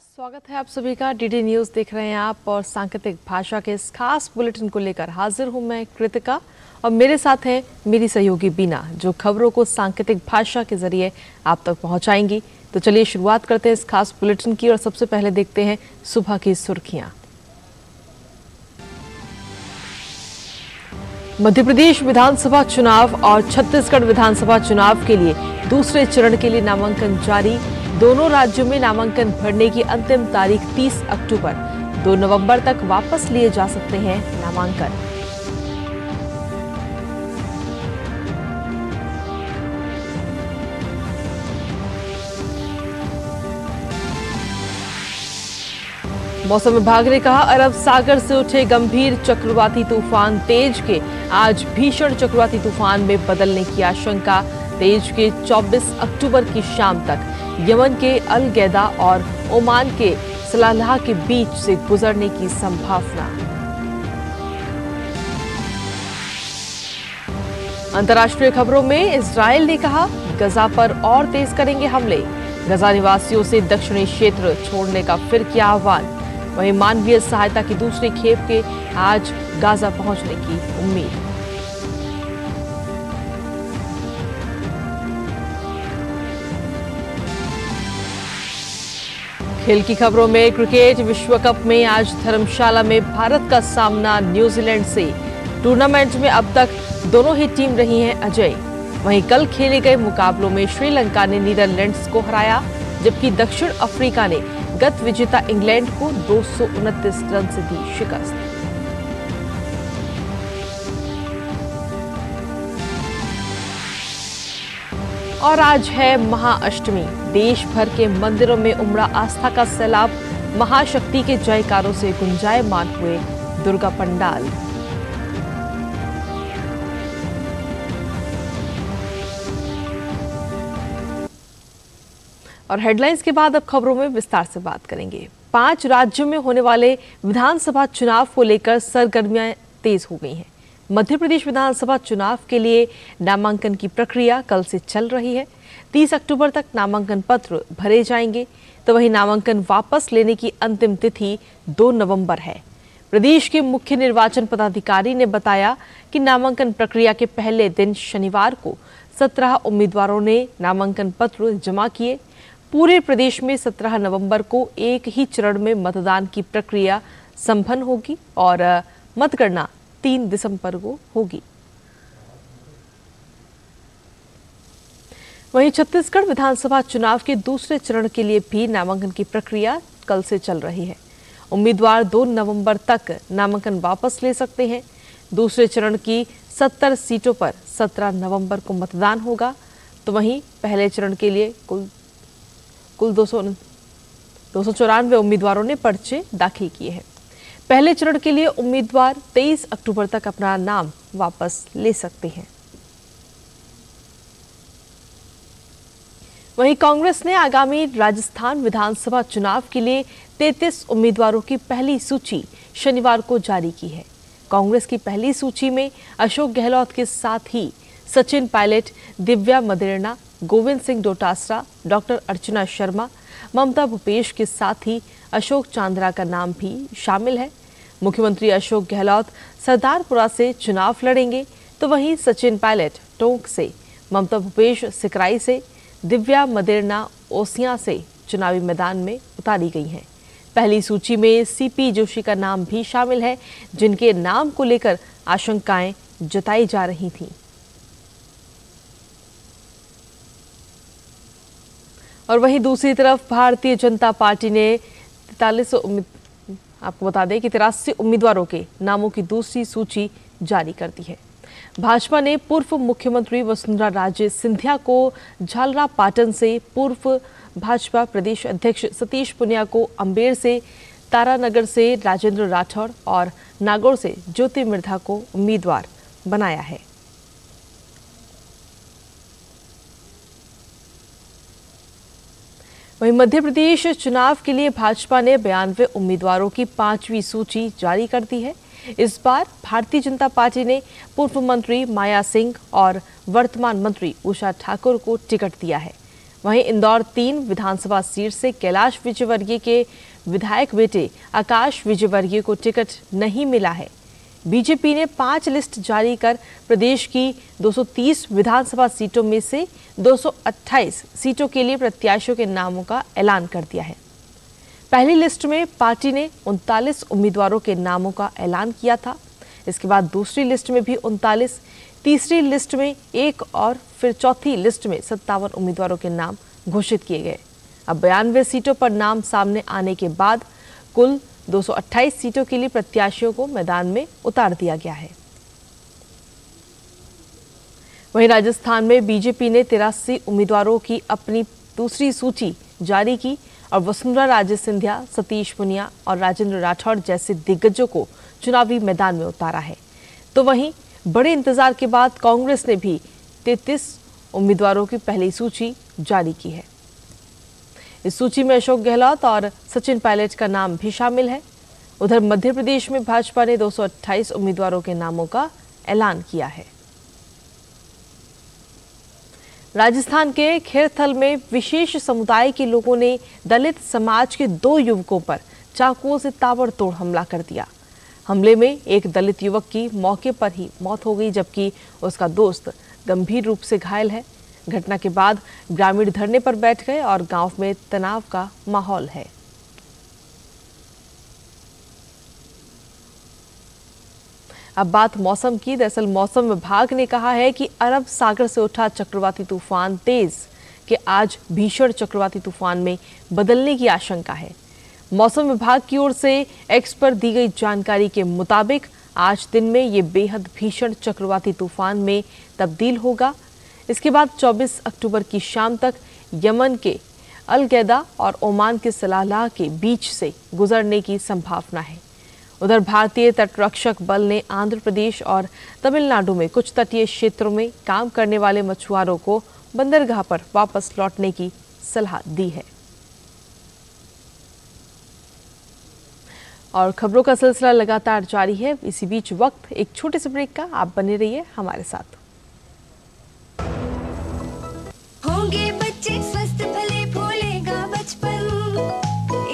स्वागत है आप सभी का। डीडी न्यूज़ देख रहे हैं आप और सांकेतिक भाषा के इस खास बुलेटिन को लेकर हाजिर हूं मैं कृतिका और मेरे साथ है मेरी सहयोगी बीना, जो खबरों को सांकेतिक भाषा के जरिए आप तक पहुंचाएंगी। तो चलिए शुरुआत करते हैं इस खास बुलेटिन की और सबसे पहले देखते हैं सुबह की सुर्खियां। मध्य प्रदेश विधानसभा चुनाव और छत्तीसगढ़ विधानसभा चुनाव के लिए दूसरे चरण के लिए नामांकन जारी। दोनों राज्यों में नामांकन भरने की अंतिम तारीख 30 अक्टूबर। 2 नवंबर तक वापस लिए जा सकते हैं नामांकन। मौसम विभाग ने कहा, अरब सागर से उठे गंभीर चक्रवाती तूफान तेज के आज भीषण चक्रवाती तूफान में बदलने की आशंका। तेज के 24 अक्टूबर की शाम तक यमन के अल गैदा और ओमान के सलालाह के बीच से गुजरने की संभावना। अंतर्राष्ट्रीय खबरों में इजरायल ने कहा, गजा पर और तेज करेंगे हमले। गजा निवासियों से दक्षिणी क्षेत्र छोड़ने का फिर किया आह्वान। वहीं मानवीय सहायता की दूसरी खेप के आज गाजा पहुंचने की उम्मीद। खेल की खबरों में क्रिकेट विश्व कप में आज धर्मशाला में भारत का सामना न्यूजीलैंड से। टूर्नामेंट में अब तक दोनों ही टीम रही हैं अजय। वहीं कल खेले गए मुकाबलों में श्रीलंका ने नीदरलैंड्स को हराया, जबकि दक्षिण अफ्रीका ने गत विजेता इंग्लैंड को 229 रन से दी शिकस्त। और आज है महाअष्टमी। देश भर के मंदिरों में उमड़ा आस्था का सैलाब। महाशक्ति के जयकारों से गुंजायमान हुए दुर्गा पंडाल। और हेडलाइंस के बाद अब खबरों में विस्तार से बात करेंगे। 5 राज्यों में होने वाले विधानसभा चुनाव को लेकर सरगर्मियां तेज हो गई हैं। मध्य प्रदेश विधानसभा चुनाव के लिए नामांकन की प्रक्रिया कल से चल रही है। 30 अक्टूबर तक नामांकन पत्र भरे जाएंगे, तो वहीं नामांकन वापस लेने की अंतिम तिथि 2 नवंबर है। प्रदेश के मुख्य निर्वाचन पदाधिकारी ने बताया कि नामांकन प्रक्रिया के पहले दिन शनिवार को 17 उम्मीदवारों ने नामांकन पत्र जमा किए। पूरे प्रदेश में 17 नवंबर को एक ही चरण में मतदान की प्रक्रिया संपन्न होगी और मतगणना 3 दिसंबर को होगी। वहीं छत्तीसगढ़ विधानसभा चुनाव के दूसरे चरण के लिए भी नामांकन की प्रक्रिया कल से चल रही है। उम्मीदवार 2 नवंबर तक नामांकन वापस ले सकते हैं। दूसरे चरण की 70 सीटों पर 17 नवंबर को मतदान होगा, तो वहीं पहले चरण के लिए कुल 294 उम्मीदवारों ने पर्चे दाखिल किए हैं। पहले चरण के लिए उम्मीदवार 23 अक्टूबर तक अपना नाम वापस ले सकते हैं। वहीं कांग्रेस ने आगामी राजस्थान विधानसभा चुनाव के लिए 33 उम्मीदवारों की पहली सूची शनिवार को जारी की है। कांग्रेस की पहली सूची में अशोक गहलोत के साथ ही सचिन पायलट, दिव्या मदेरणा, गोविंद सिंह डोटासरा, डॉक्टर अर्चना शर्मा, ममता भूपेश के साथ ही अशोक चांद्रा का नाम भी शामिल है। मुख्यमंत्री अशोक गहलोत सरदारपुरा से चुनाव लड़ेंगे, तो वहीं सचिन पायलट टोंक से, ममता भूपेश सिकराई से, दिव्या मदेरणा ओसियां से चुनावी मैदान में उतारी गई हैं। पहली सूची में सीपी जोशी का नाम भी शामिल है, जिनके नाम को लेकर आशंकाएं जताई जा रही थीं। और वहीं दूसरी तरफ भारतीय जनता पार्टी ने 83 उम्मीदवारों के नामों की दूसरी सूची जारी कर दी है। भाजपा ने पूर्व मुख्यमंत्री वसुंधरा राजे सिंधिया को झालरापाटन से, पूर्व भाजपा प्रदेश अध्यक्ष सतीश पुनिया को अम्बेर से, तारानगर से राजेंद्र राठौड़ और नागौर से ज्योति मिर्धा को उम्मीदवार बनाया है। वहीं मध्य प्रदेश चुनाव के लिए भाजपा ने 92 उम्मीदवारों की 5वीं सूची जारी कर दी है। इस बार भारतीय जनता पार्टी ने पूर्व मंत्री माया सिंह और वर्तमान मंत्री उषा ठाकुर को टिकट दिया है। वहीं इंदौर 3 विधानसभा सीट से कैलाश विजयवर्गीय के विधायक बेटे आकाश विजयवर्गीय को टिकट नहीं मिला है। बीजेपी ने 5 लिस्ट जारी कर प्रदेश की 230 विधानसभा सीटों में से 228 सीटों के लिए प्रत्याशियों के नामों का ऐलान कर दिया है। पहली लिस्ट में पार्टी ने 39 उम्मीदवारों के नामों का ऐलान किया था। इसके बाद दूसरी लिस्ट में भी 39, तीसरी लिस्ट में 1 और फिर चौथी लिस्ट में 57 उम्मीदवारों के नाम घोषित किए गए। अब 92 सीटों पर नाम सामने आने के बाद कुल 228 सीटों के लिए प्रत्याशियों को मैदान में उतार दिया गया है। वहीं राजस्थान में बीजेपी ने 83 उम्मीदवारों की अपनी दूसरी सूची जारी की और वसुंधरा राजे सिंधिया, सतीश पुनिया और राजेंद्र राठौड़ जैसे दिग्गजों को चुनावी मैदान में उतारा है। तो वहीं बड़े इंतजार के बाद कांग्रेस ने भी 33 उम्मीदवारों की पहली सूची जारी की है। इस सूची में अशोक गहलोत और सचिन पायलट का नाम भी शामिल है। उधर मध्य प्रदेश में भाजपा ने 228 उम्मीदवारों के नामों का ऐलान किया है। राजस्थान के खेरथल में विशेष समुदाय के लोगों ने दलित समाज के 2 युवकों पर चाकुओं से ताबड़तोड़ हमला कर दिया। हमले में एक दलित युवक की मौके पर ही मौत हो गई, जबकि उसका दोस्त गंभीर रूप से घायल है। घटना के बाद ग्रामीण धरने पर बैठ गए और गांव में तनाव का माहौल है। अब बात मौसम की। दरअसल मौसम विभाग ने कहा है कि अरब सागर से उठा चक्रवाती तूफान तेज के आज भीषण चक्रवाती तूफान में बदलने की आशंका है। मौसम विभाग की ओर से एक्स पर दी गई जानकारी के मुताबिक आज दिन में ये बेहद भीषण चक्रवाती तूफान में तब्दील होगा। इसके बाद 24 अक्टूबर की शाम तक यमन के अल-गैदा और ओमान के सलालाह के बीच से गुजरने की संभावना है। उधर भारतीय तटरक्षक बल ने आंध्र प्रदेश और तमिलनाडु में कुछ तटीय क्षेत्रों में काम करने वाले मछुआरों को बंदरगाह पर वापस लौटने की सलाह दी है। और खबरों का सिलसिला लगातार जारी है। इसी बीच वक्त एक छोटे से ब्रेक का, आप बने रहिए हमारे साथ। होंगे बच्चे स्वस्थ भले फूलेगा बचपन,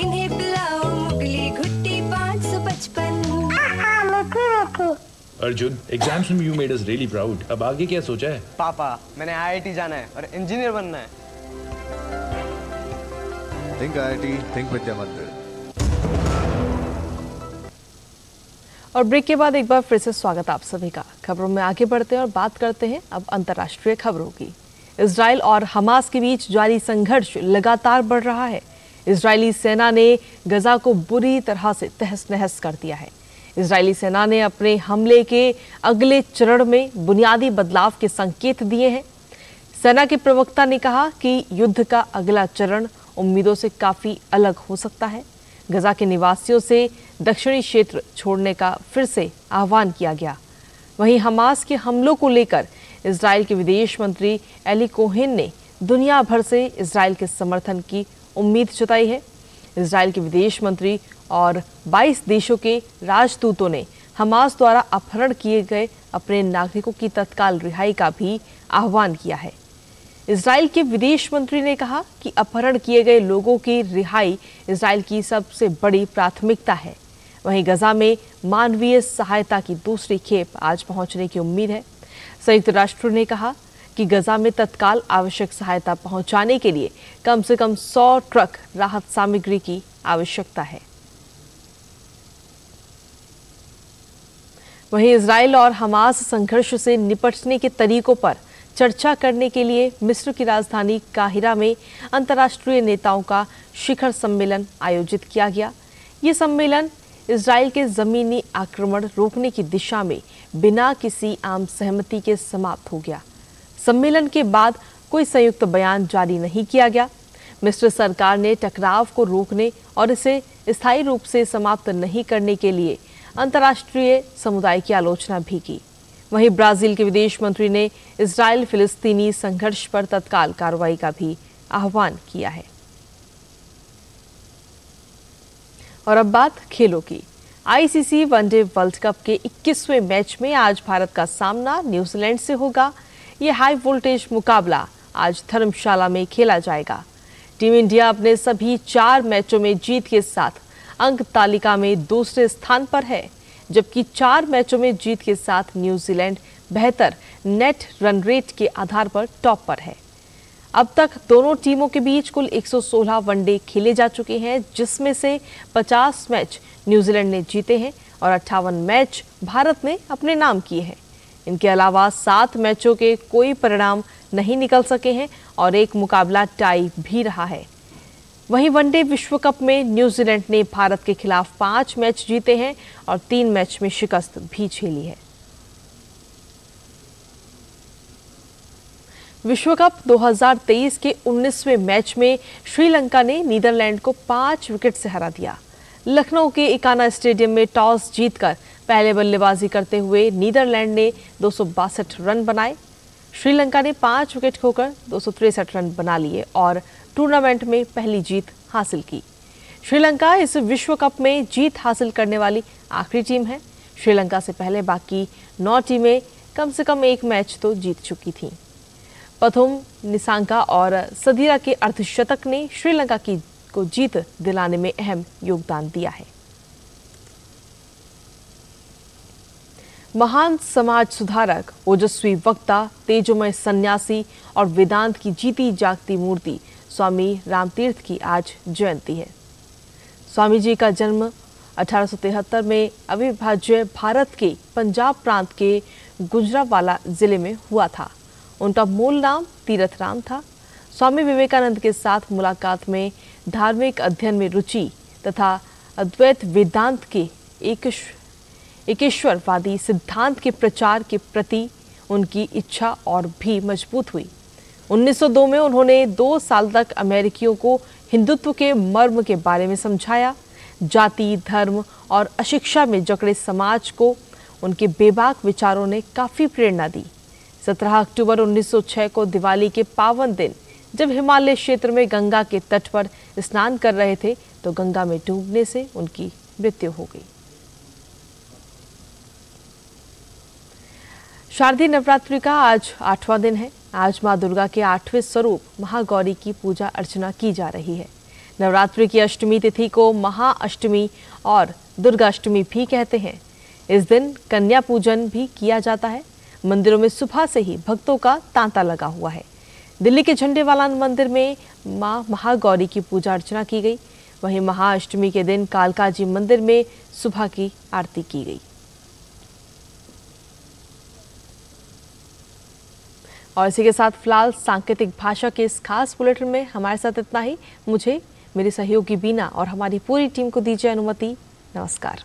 इन्हें पिलाओ मुगली घुट्टी 555। अर्जुन, एग्जाम्स में you made us really proud. अब आगे क्या सोचा है? पापा, मैंने IIT जाना है और इंजीनियर बनना है। Think IIT, think विद्या मंदिर। और ब्रेक के बाद एक बार फिर से स्वागत आप सभी का। खबरों में आगे बढ़ते हैं और बात करते हैं अब अंतर्राष्ट्रीय खबरों की। इजराइल और हमास के बीच जारी संघर्ष लगातार बढ़ रहा है। इजरायली सेना ने गजा को बुरी तरह से तहस नहस कर दिया है। इजरायली सेना ने अपने हमले के अगले चरण में बुनियादी बदलाव के संकेत दिए हैं। सेना के प्रवक्ता ने कहा कि युद्ध का अगला चरण उम्मीदों से काफी अलग हो सकता है। गजा के निवासियों से दक्षिणी क्षेत्र छोड़ने का फिर से आह्वान किया गया। वहीं हमास के हमलों को लेकर इजराइल के विदेश मंत्री एली कोहेन ने दुनिया भर से इजराइल के समर्थन की उम्मीद जताई है। इजराइल के विदेश मंत्री और 22 देशों के राजदूतों ने हमास द्वारा अपहरण किए गए अपने नागरिकों की तत्काल रिहाई का भी आह्वान किया है। इजराइल के विदेश मंत्री ने कहा कि अपहरण किए गए लोगों की रिहाई इजराइल की सबसे बड़ी प्राथमिकता है। वहीं गजा में मानवीय सहायता की दूसरी खेप आज पहुंचने की उम्मीद है। संयुक्त राष्ट्र ने कहा कि गजा में तत्काल आवश्यक सहायता पहुंचाने के लिए कम से कम 100 ट्रक राहत सामग्री की आवश्यकता है। वहीं इजराइल और हमास संघर्ष से निपटने के तरीकों पर चर्चा करने के लिए मिस्र की राजधानी काहिरा में अंतर्राष्ट्रीय नेताओं का शिखर सम्मेलन आयोजित किया गया। ये सम्मेलन इजराइल के जमीनी आक्रमण रोकने की दिशा में बिना किसी आम सहमति के समाप्त हो गया। सम्मेलन के बाद कोई संयुक्त बयान जारी नहीं किया गया। मिस्र सरकार ने टकराव को रोकने और इसे स्थायी रूप से समाप्त नहीं करने के लिए अंतर्राष्ट्रीय समुदाय की आलोचना भी की। वहीं ब्राजील के विदेश मंत्री ने इजराइल फिलिस्तीनी संघर्ष पर तत्काल कार्रवाई का भी आह्वान किया है। और अब बात खेलों की। आईसीसी वनडे वर्ल्ड कप के 21वें मैच में आज भारत का सामना न्यूजीलैंड से होगा। ये हाई वोल्टेज मुकाबला आज धर्मशाला में खेला जाएगा। टीम इंडिया अपने सभी 4 मैचों में जीत के साथ अंक तालिका में दूसरे स्थान पर है, जबकि 4 मैचों में जीत के साथ न्यूजीलैंड बेहतर नेट रन रेट के आधार पर टॉप पर है। अब तक दोनों टीमों के बीच कुल 116 वनडे खेले जा चुके हैं, जिसमें से 50 मैच न्यूजीलैंड ने जीते हैं और 58 मैच भारत ने अपने नाम किए हैं। इनके अलावा 7 मैचों के कोई परिणाम नहीं निकल सके हैं और एक मुकाबला टाई भी रहा है। वहीं वनडे विश्व कप में न्यूजीलैंड ने भारत के खिलाफ 5 मैच जीते हैं और 3 मैच में शिकस्त भी झेली है। विश्व कप 2023 के 19वें मैच में श्रीलंका ने नीदरलैंड को 5 विकेट से हरा दिया। लखनऊ के इकाना स्टेडियम में टॉस जीतकर पहले बल्लेबाजी करते हुए नीदरलैंड ने 262 रन बनाए। श्रीलंका ने 5 विकेट खोकर 263 रन बना लिए और टूर्नामेंट में पहली जीत हासिल की। श्रीलंका इस विश्व कप में जीत हासिल करने वाली आखिरी टीम है। श्रीलंका से पहले बाकी 9 टीमें कम से कम एक मैच तो जीत चुकी थीं। पथुम निसांका और सदीरा के अर्धशतक ने श्रीलंका को जीत दिलाने में अहम योगदान दिया है। महान समाज सुधारक, ओजस्वी वक्ता, तेजोमय सन्यासी और वेदांत की जीती जागती मूर्ति स्वामी रामतीर्थ की आज जयंती है। स्वामी जी का जन्म 1873 में अविभाज्य भारत के पंजाब प्रांत के गुजरांवाला जिले में हुआ था। उनका मूल नाम तीरथ राम था। स्वामी विवेकानंद के साथ मुलाकात में धार्मिक अध्ययन में रुचि तथा अद्वैत वेदांत के एकेश्वरवादी सिद्धांत के प्रचार के प्रति उनकी इच्छा और भी मजबूत हुई। 1902 में उन्होंने 2 साल तक अमेरिकियों को हिंदुत्व के मर्म के बारे में समझाया। जाति, धर्म और अशिक्षा में जकड़े समाज को उनके बेबाक विचारों ने काफी प्रेरणा दी। 17 अक्टूबर 1906 को दिवाली के पावन दिन जब हिमालय क्षेत्र में गंगा के तट पर स्नान कर रहे थे तो गंगा में डूबने से उनकी मृत्यु हो गई। शारदीय नवरात्रि का आज 8वां दिन है। आज मां दुर्गा के 8वें स्वरूप महागौरी की पूजा अर्चना की जा रही है। नवरात्रि की अष्टमी तिथि को महाअष्टमी और दुर्गाष्टमी भी कहते हैं। इस दिन कन्या पूजन भी किया जाता है। मंदिरों में सुबह से ही भक्तों का तांता लगा हुआ है। दिल्ली के झंडेवाला मंदिर में मां महागौरी की पूजा अर्चना की गई। वहीं महाअष्टमी के दिन कालकाजी मंदिर में सुबह की आरती की गई। और इसी के साथ फिलहाल सांकेतिक भाषा के इस खास बुलेटिन में हमारे साथ इतना ही। मुझे, मेरी सहयोगी बीना और हमारी पूरी टीम को दीजिए अनुमति। नमस्कार।